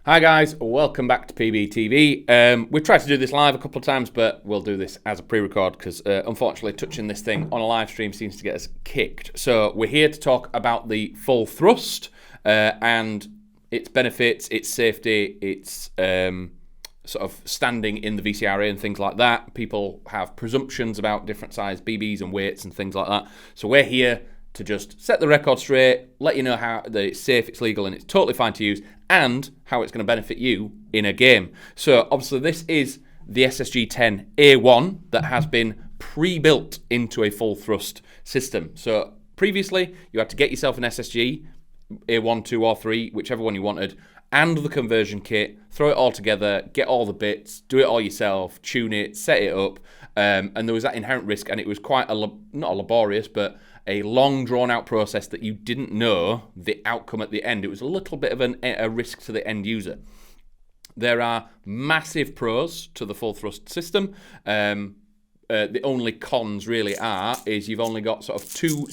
Hi guys, welcome back to PBTV. We've tried to do this live a couple of times, but we'll do this as a pre-record because unfortunately touching this thing on a live stream seems to get us kicked. So we're here to talk about the full thrust and its benefits, its safety, its sort of standing in the VCRA and things like that. People have presumptions about different size BBs and weights and things like that. So we're here to just set the record straight, let you know how that it's safe, it's legal, and it's totally fine to use, and how it's going to benefit you in a game. So obviously this is the SSG10 A1 that has been pre-built into a full thrust system. So previously you had to get yourself an SSG, A1, 2 or 3, whichever one you wanted, and the conversion kit, throw it all together, get all the bits, do it all yourself, tune it, set it up, and there was that inherent risk, and it was quite not a laborious, but a long drawn-out process that you didn't know the outcome at the end. It was a little bit of a risk to the end user. There are massive pros to the full thrust system. The only cons really is you've only got sort of two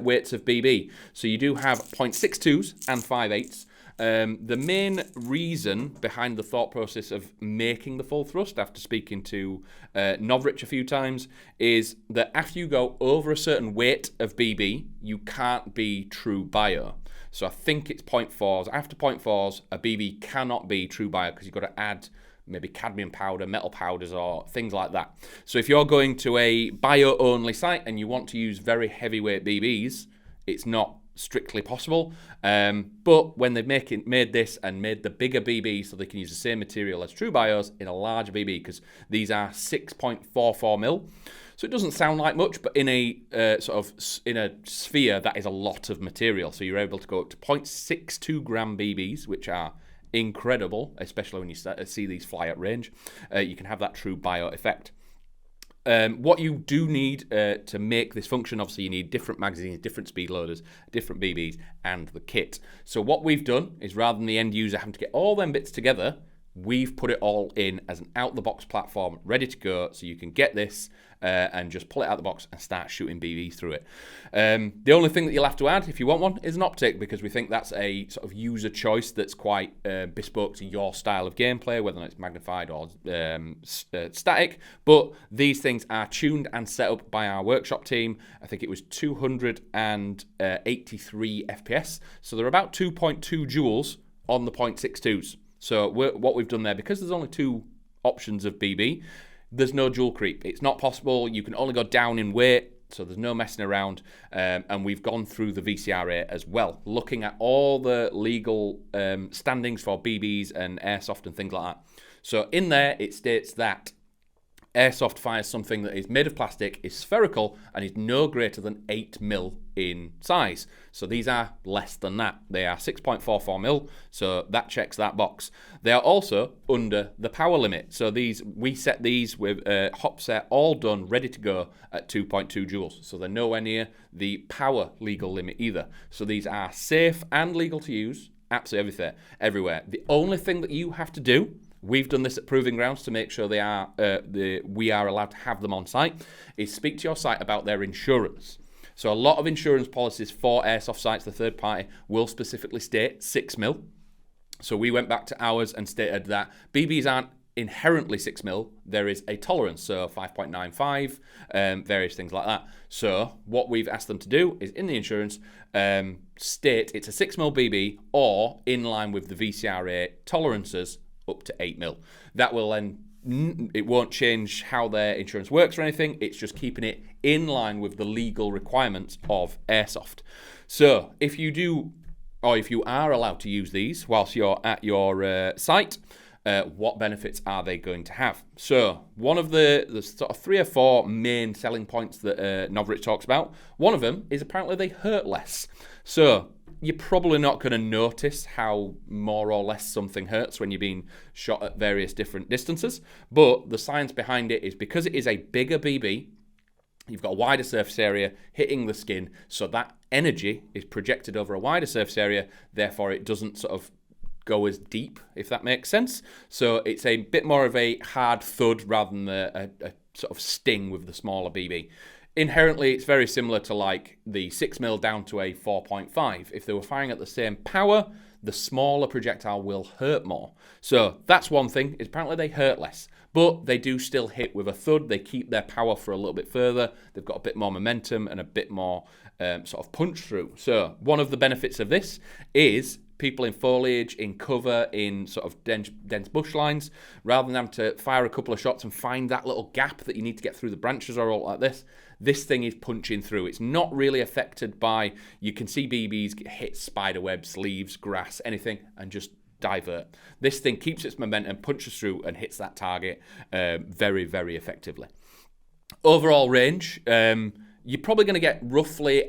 weights of BB. So you do have 0.62s and 5/8. The main reason behind the thought process of making the full thrust, after speaking to Novritsch a few times, is that after you go over a certain weight of BB, you can't be true BIO. So I think it's 0.4s. After 0.4s, a BB cannot be true BIO because you've got to add maybe cadmium powder, metal powders, or things like that. So if you're going to a BIO-only site and you want to use very heavyweight BBs, it's not strictly possible, but when they've made this and made the bigger BB so they can use the same material as true BIOs in a larger BB, because these are 6.44 mil, so it doesn't sound like much, but in a in a sphere that is a lot of material. So you're able to go up to 0.62 gram BBs, which are incredible, especially when you see these fly at range. You can have that true BIO effect. What you do need to make this function, obviously you need different magazines, different speed loaders, different BBs, and the kit. So what we've done is, rather than the end user having to get all them bits together, we've put it all in as an out-the-box platform, ready to go, so you can get this and just pull it out the box and start shooting BBs through it. The only thing that you'll have to add, if you want one, is an optic, because we think that's a sort of user choice that's quite bespoke to your style of gameplay, whether it's magnified or static. But these things are tuned and set up by our workshop team. I think it was 283 FPS, so they're about 2.2 joules on the 0.62s. So what we've done there, because there's only two options of BB, there's no joule creep. It's not possible. You can only go down in weight, so there's no messing around. And we've gone through the VCRA as well, looking at all the legal standings for BBs and Airsoft and things like that. So in there, it states that Airsoft fires something that is made of plastic, is spherical, and is no greater than 8 mil in size. So these are less than that. They are 6.44 mil, so that checks that box. They are also under the power limit. So we set these with hop set, all done, ready to go at 2.2 joules. So they're nowhere near the power legal limit either. So these are safe and legal to use, absolutely everywhere. The only thing that you have to do, we've done this at Proving Grounds to make sure we are allowed to have them on site, is speak to your site about their insurance. So a lot of insurance policies for Airsoft sites, the third party, will specifically state 6 mil. So we went back to ours and stated that BBs aren't inherently 6 mil. There is a tolerance, so 5.95, various things like that. So what we've asked them to do is, in the insurance, state it's a 6 mil BB or in line with the VCRA tolerances up to 8 mil. That will then, it won't change how their insurance works or anything. It's just keeping it in line with the legal requirements of Airsoft. So if you do, or if you are allowed to use these whilst you're at your site, what benefits are they going to have? So one of the sort of 3 or 4 main selling points that Novritsch talks about, one of them is apparently they hurt less. So you're probably not going to notice how more or less something hurts when you're being shot at various different distances. But the science behind it is, because it is a bigger BB, you've got a wider surface area hitting the skin, so that energy is projected over a wider surface area, therefore it doesn't sort of go as deep, if that makes sense. So it's a bit more of a hard thud rather than a sort of sting with the smaller BB. Inherently, it's very similar to like the 6 mil down to a 4.5. If they were firing at the same power, the smaller projectile will hurt more. So that's one thing, is apparently they hurt less. But they do still hit with a thud. They keep their power for a little bit further. They've got a bit more momentum and a bit more sort of punch through. So one of the benefits of this is people in foliage, in cover, in sort of dense bush lines, rather than having to fire a couple of shots and find that little gap that you need to get through the branches or all like this thing is punching through. It's not really affected by, you can see BBs hit spider webs, leaves, grass, anything, and just divert. This thing keeps its momentum, punches through, and hits that target very, very effectively. Overall range, you're probably going to get roughly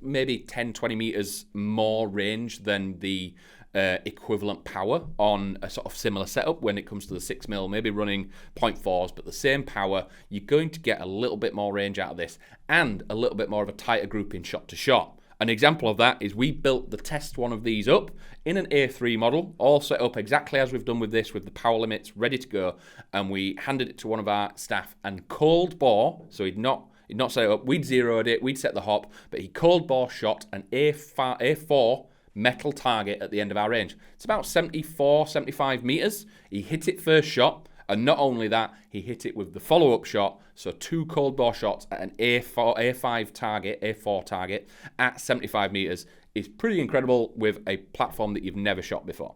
maybe 10-20 meters more range than the equivalent power on a sort of similar setup when it comes to the 6mm, maybe running 0.4s, but the same power. You're going to get a little bit more range out of this and a little bit more of a tighter grouping shot to shot. An example of that is we built the test one of these up in an A3 model, all set up exactly as we've done with this, with the power limits ready to go, and we handed it to one of our staff and cold bore, so he'd not set it up, we'd zeroed it, we'd set the hop, but he cold bore shot an A4 metal target at the end of our range. It's about 74, 75 meters. He hit it first shot, and not only that, he hit it with the follow-up shot, so 2 cold bore shots at an A4 target at 75 meters is pretty incredible with a platform that you've never shot before.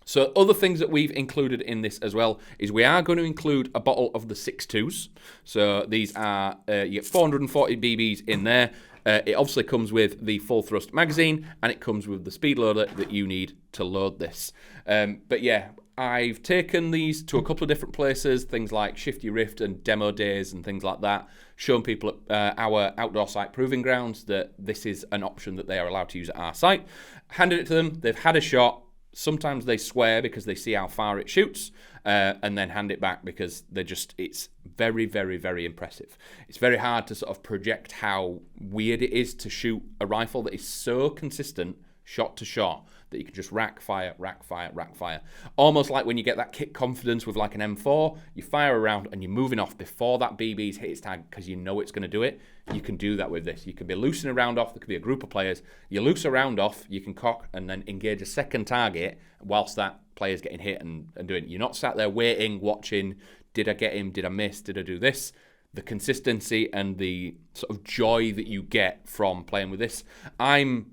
So other things that we've included in this as well is we are going to include a bottle of the 6.2s. So these are, you get 440 BBs in there. It obviously comes with the full thrust magazine, and it comes with the speed loader that you need to load this. But yeah, I've taken these to a couple of different places, things like Shifty Rift and demo days and things like that, shown people at our outdoor site proving grounds that this is an option that they are allowed to use at our site. Handed it to them, they've had a shot. Sometimes they swear because they see how far it shoots, and then hand it back because it's very, very, very impressive. It's very hard to sort of project how weird it is to shoot a rifle that is so consistent shot to shot that you can just rack fire, rack fire, rack fire. Almost like when you get that kick confidence with like an M4, you fire around and you're moving off before that BB's hit its tag because you know it's going to do it. You can do that with this. You can be loosing a round off. There could be a group of players. You loose a round off, you can cock and then engage a second target whilst that player's getting hit and doing it. You're not sat there waiting, watching, did I get him, did I miss, did I do this? The consistency and the sort of joy that you get from playing with this. I'm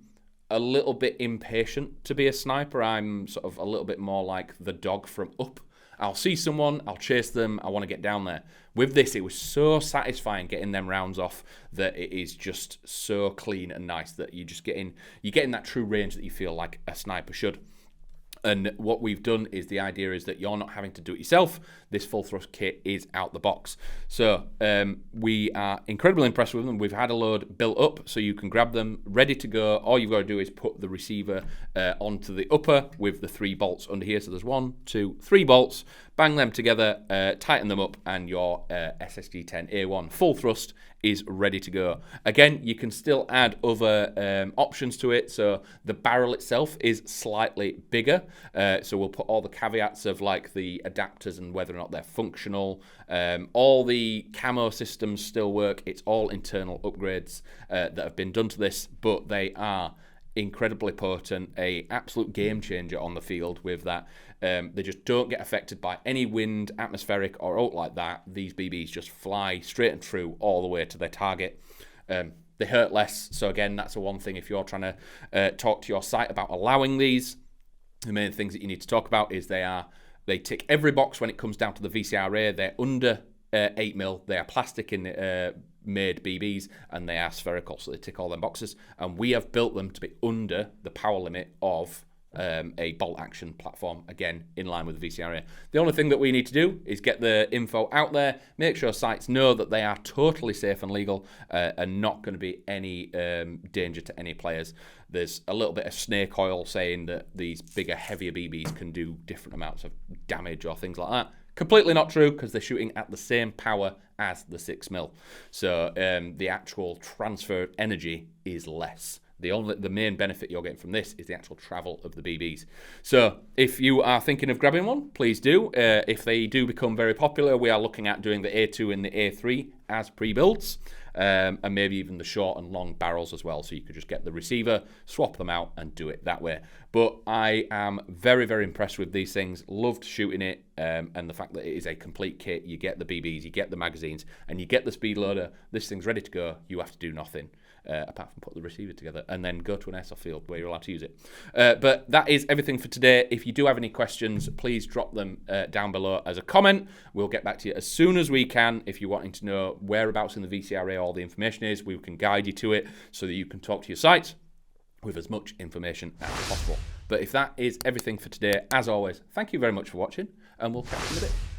a little bit impatient to be a sniper. I'm sort of a little bit more like the dog from Up. I'll see someone, I'll chase them, I want to get down there. With this, it was so satisfying getting them rounds off that it is just so clean and nice that you're getting that true range that you feel like a sniper should. And what we've done is the idea is that you're not having to do it yourself. This full thrust kit is out the box. So we are incredibly impressed with them. We've had a load built up so you can grab them ready to go. All you've got to do is put the receiver onto the upper with the 3 bolts under here. So there's 1, 2, 3 bolts. Bang them together, tighten them up, and your SSG10 A1 full thrust is ready to go. Again, you can still add other options to it. So the barrel itself is slightly bigger. So we'll put all the caveats of like the adapters and whether or not they're functional. All the camo systems still work. It's all internal upgrades that have been done to this, but they are incredibly potent, a absolute game changer on the field with that. They just don't get affected by any wind, atmospheric or out like that. These BBs just fly straight and through all the way to their target. They hurt less, so again, that's the one thing if you're trying to talk to your site about allowing these. The main things that you need to talk about is they tick every box when it comes down to the VCRA. They're under 8mm, they are plastic in made BBs, and they are spherical, so they tick all them boxes. And we have built them to be under the power limit of a bolt action platform, again in line with the VCRA. The only thing that we need to do is get the info out there, make sure sites know that they are totally safe and legal and not going to be any danger to any players. There's a little bit of snake oil saying that these bigger, heavier BBs can do different amounts of damage or things like that. Completely not true, because they're shooting at the same power as the 6mm. So the actual transfer energy is less. The main benefit you're getting from this is the actual travel of the BBs. So if you are thinking of grabbing one, please do. If they do become very popular, we are looking at doing the A2 and the A3 as pre-builds. and maybe even the short and long barrels as well. So you could just get the receiver, swap them out, and do it that way. But I am very, very impressed with these things. Loved shooting it, and the fact that it is a complete kit. You get the BBs, you get the magazines, and you get the speed loader. This thing's ready to go. You have to do nothing apart from put the receiver together and then go to an airsoft field where you're allowed to use it. But that is everything for today. If you do have any questions, please drop them down below as a comment. We'll get back to you as soon as we can. If you're wanting to know whereabouts in the VCRA all the information is, we can guide you to it so that you can talk to your sites with as much information as possible. But if that is everything for today, as always, thank you very much for watching, and we'll catch you in a bit.